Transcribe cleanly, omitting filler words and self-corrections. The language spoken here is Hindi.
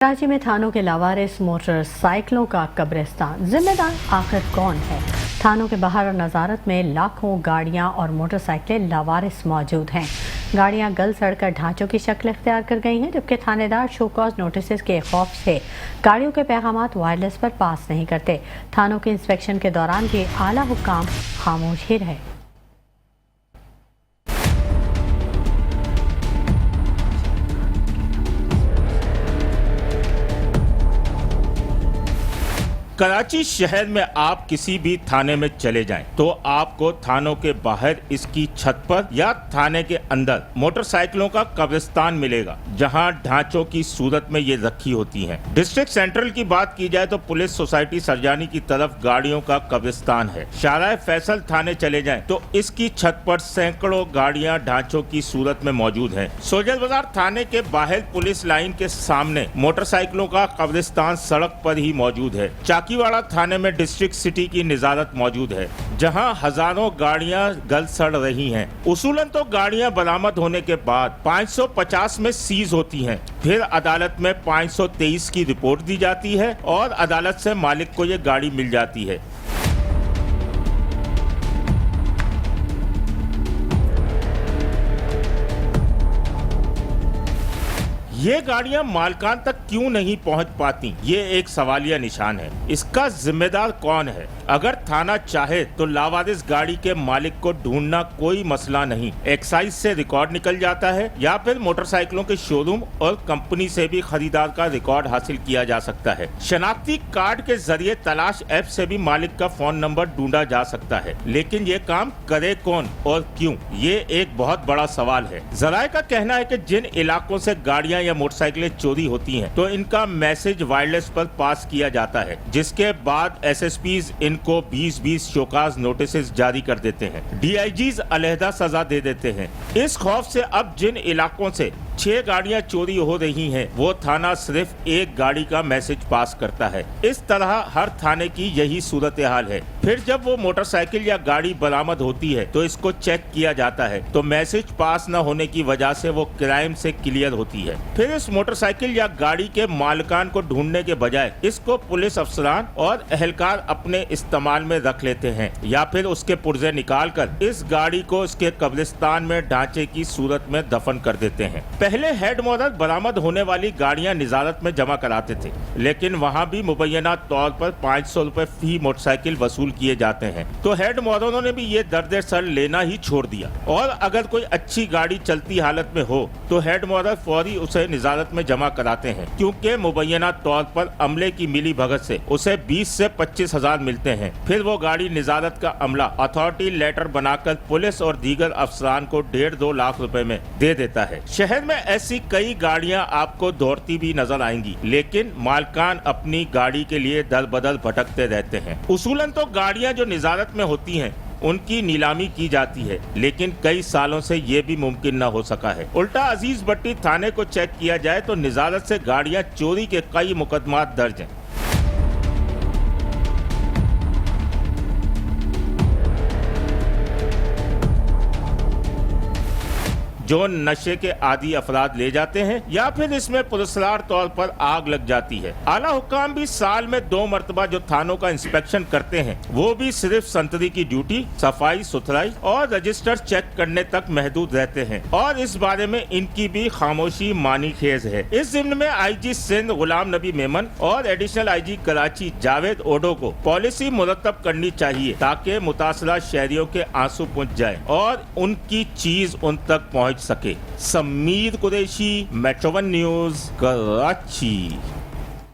कराची में थानों के लावारिस मोटरसाइकिलों का कब्रिस्तान, जिम्मेदार आखिर कौन है? थानों के बाहर नज़ारत में लाखों गाड़ियां और मोटरसाइकिलें लावारिस मौजूद हैं। गाड़ियां गल सड़कर ढांचों की शक्ल इख्तियार कर गई हैं, जबकि थानेदार शो कॉज नोटिस के खौफ से गाड़ियों के पैगामात वायरलेस पर पास नहीं करते। थानों के इंस्पेक्शन के दौरान भी आला हुक्काम खामोश ही रहे। कराची शहर में आप किसी भी थाने में चले जाएं तो आपको थानों के बाहर इसकी छत पर या थाने के अंदर मोटरसाइकिलों का कब्रिस्तान मिलेगा, जहां ढांचों की सूरत में ये रखी होती हैं। डिस्ट्रिक्ट सेंट्रल की बात की जाए तो पुलिस सोसाइटी सरजानी की तरफ गाड़ियों का कब्रिस्तान है। शाहराह फैसल थाने चले जाएं तो इसकी छत पर सैकड़ों गाड़ियां ढांचों की सूरत में मौजूद हैं। सोजल बाजार थाने के बाहर पुलिस लाइन के सामने मोटरसाइकिलों का कब्रिस्तान सड़क पर ही मौजूद है। चाकीवाड़ा थाने में डिस्ट्रिक्ट सिटी की निजारत मौजूद है, जहां हजारों गाड़ियां गल सड़ रही हैं। उसूलन तो गाड़ियां बरामद होने के बाद 550 में सीज होती हैं, फिर अदालत में 523 की रिपोर्ट दी जाती है और अदालत से मालिक को ये गाड़ी मिल जाती है। ये गाड़ियां मालकान तक क्यों नहीं पहुंच पाती, ये एक सवालिया निशान है। इसका जिम्मेदार कौन है? अगर थाना चाहे तो लावारिस गाड़ी के मालिक को ढूंढना कोई मसला नहीं। एक्साइज से रिकॉर्ड निकल जाता है या फिर मोटरसाइकिलों के शोरूम और कंपनी से भी खरीदार का रिकॉर्ड हासिल किया जा सकता है। शनाख्ती कार्ड के जरिए तलाश ऐप से भी मालिक का फोन नंबर ढूंढा जा सकता है, लेकिन ये काम करे कौन और क्यों, ये एक बहुत बड़ा सवाल है। जराए का कहना है कि जिन इलाकों से गाड़ियां या मोटरसाइकिलें चोरी होती हैं तो इनका मैसेज वायरलेस पर पास किया जाता है, जिसके बाद एसएसपीज इनको 20-20 शोकाज नोटिस जारी कर देते हैं। डीआईजीज अलहदा सजा दे देते हैं। इस खौफ से अब जिन इलाकों से 6 गाड़ियां चोरी हो रही हैं, वो थाना सिर्फ एक गाड़ी का मैसेज पास करता है। इस तरह हर थाने की यही सूरत हाल है। फिर जब वो मोटरसाइकिल या गाड़ी बरामद होती है तो इसको चेक किया जाता है, तो मैसेज पास न होने की वजह से वो क्राइम से क्लियर होती है। फिर इस मोटरसाइकिल या गाड़ी के मालिकान को ढूंढने के बजाय इसको पुलिस अफसरान और एहलकार अपने इस्तेमाल में रख लेते हैं, या फिर उसके पुर्जे निकाल कर इस गाड़ी को उसके कब्रिस्तान में ढांचे की सूरत में दफन कर देते हैं। पहले हेड मोहर बरामद होने वाली गाड़ियां निजारत में जमा कराते थे, लेकिन वहां भी मुबैना तौर पर 500 रुपए फी मोटरसाइकिल वसूल किए जाते हैं। तो हेड मोहरों ने भी ये दर्द सर लेना ही छोड़ दिया, और अगर कोई अच्छी गाड़ी चलती हालत में हो तो हेड मोहर फौरी उसे निजारत में जमा कराते हैं, क्योंकि मुबैना तौर पर अमले की मिली भगत से उसे 20 से 25 हजार मिलते हैं। फिर वो गाड़ी निजारत का अमला अथॉरिटी लेटर बनाकर पुलिस और दीगर अफसरान को 1.5-2 लाख रुपए में दे देता है। शहर में ऐसी कई गाड़ियां आपको दौड़ती भी नजर आएंगी, लेकिन मालकान अपनी गाड़ी के लिए दर बदर भटकते रहते हैं। उसूलन तो गाड़ियां जो निजारत में होती हैं उनकी नीलामी की जाती है, लेकिन कई सालों से ये भी मुमकिन न हो सका है। उल्टा अजीज भट्टी थाने को चेक किया जाए तो निजारत से गाड़ियां चोरी के कई मुकदमात दर्ज हैं। जो नशे के आदी अफराद ले जाते हैं या फिर इसमें पुरस्कार तौर पर आग लग जाती है। आला हुक्काम भी साल में 2 मरतबा जो थानों का इंस्पेक्शन करते हैं, वो भी सिर्फ संतरी की ड्यूटी, सफाई सुथराई और रजिस्टर चेक करने तक महदूद रहते हैं, और इस बारे में इनकी भी खामोशी मानी खेज है। इस जिम्न में आईजी सिंध गुलाम नबी मेमन और एडिशनल आईजी कराची जावेद ओडो को पॉलिसी मुरतब करनी चाहिए, ताकि मुतासरा शहरियों के आंसू पहुँच जाए और उनकी चीज उन तक पहुँच सके। Sameer Qureshi, metro 1 news, Karachi.